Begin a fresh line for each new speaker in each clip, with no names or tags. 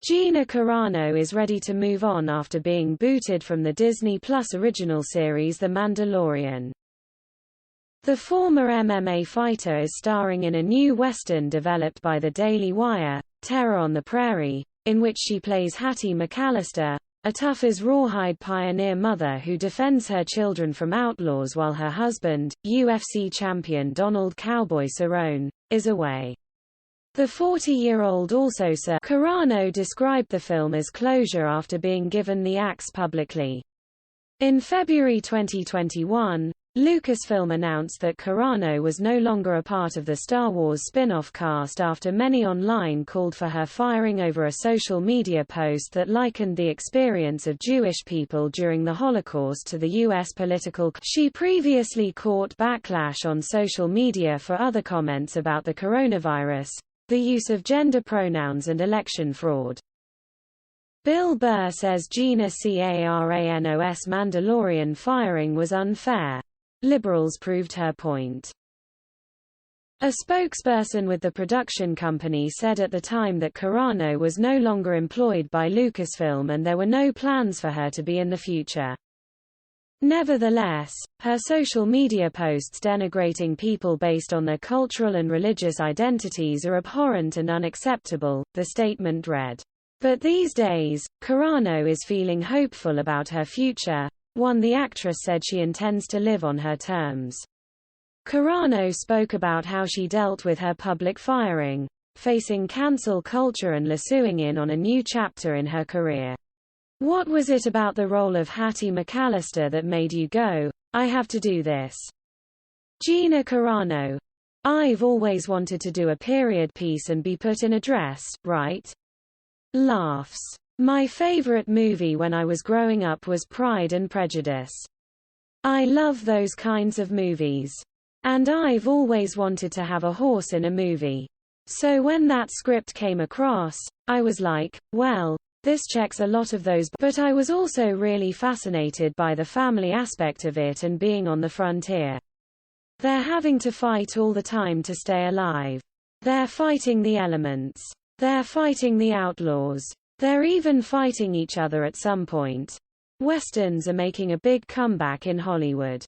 Gina Carano is ready to move on after being booted from the Disney Plus original series The Mandalorian. The former MMA fighter is starring in a new Western developed by the Daily Wire, Terror on the Prairie, in which she plays Hattie McAllister, a tough-as-rawhide pioneer mother who defends her children from outlaws while her husband, UFC champion Donald "Cowboy" Cerrone, is away. The 40-year-old also Sir Carano described the film as closure after being given the axe publicly. In February 2021, Lucasfilm announced that Carano was no longer a part of the Star Wars spin-off cast after many online called for her firing over a social media post that likened the experience of Jewish people during the Holocaust to the U.S. political. She previously caught backlash on social media for other comments about the coronavirus, the use of gender pronouns and election fraud. Bill Burr says Gina Carano's Mandalorian firing was unfair. Liberals proved her point. A spokesperson with the production company said at the time that Carano was no longer employed by Lucasfilm and there were no plans for her to be in the future. Nevertheless, her social media posts denigrating people based on their cultural and religious identities are abhorrent and unacceptable, the statement read. But these days, Carano is feeling hopeful about her future. The actress said she intends to live on her terms. Carano spoke about how she dealt with her public firing, facing cancel culture and lassoing in on a new chapter in her career. What was it about the role of Hattie McAllister that made you go, I have to do this? Gina Carano. I've always wanted to do a period piece and be put in a dress, right? Laughs. My favorite movie when I was growing up was Pride and Prejudice. I love those kinds of movies. And I've always wanted to have a horse in a movie. So when that script came across, I was like, well, this checks a lot of those, but I was also really fascinated by the family aspect of it and being on the frontier. They're having to fight all the time to stay alive. They're fighting the elements. They're fighting the outlaws. They're even fighting each other at some point. Westerns are making a big comeback in Hollywood.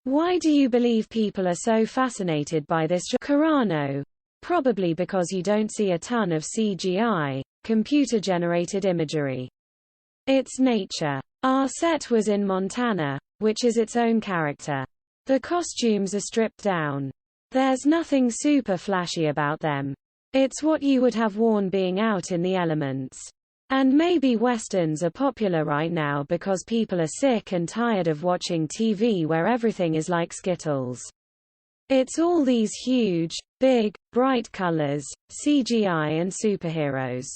Why do you believe people are so fascinated by this? Carano. Probably because you don't see a ton of CGI, computer-generated imagery. It's nature. Our set was in Montana, which is its own character. The costumes are stripped down. There's nothing super flashy about them. It's what you would have worn being out in the elements. And maybe westerns are popular right now because people are sick and tired of watching TV where everything is like Skittles. It's all these huge, big, bright colors, CGI and superheroes.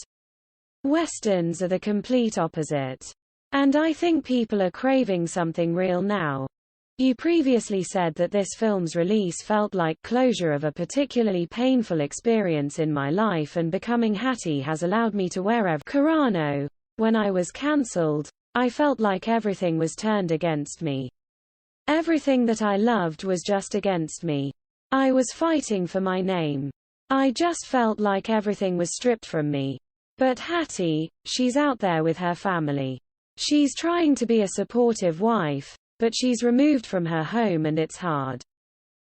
Westerns are the complete opposite. And I think people are craving something real now. You previously said that this film's release felt like closure of a particularly painful experience in my life, and becoming Hattie has allowed me to wear Carano. When I was cancelled, I felt like everything was turned against me. Everything that I loved was just against me. I was fighting for my name. I just felt like everything was stripped from me. But Hattie, she's out there with her family. She's trying to be a supportive wife, but she's removed from her home and it's hard.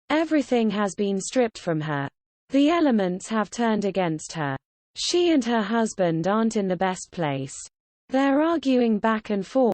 Everything has been stripped from her. The elements have turned against her. She and her husband aren't in the best place. They're arguing back and forth.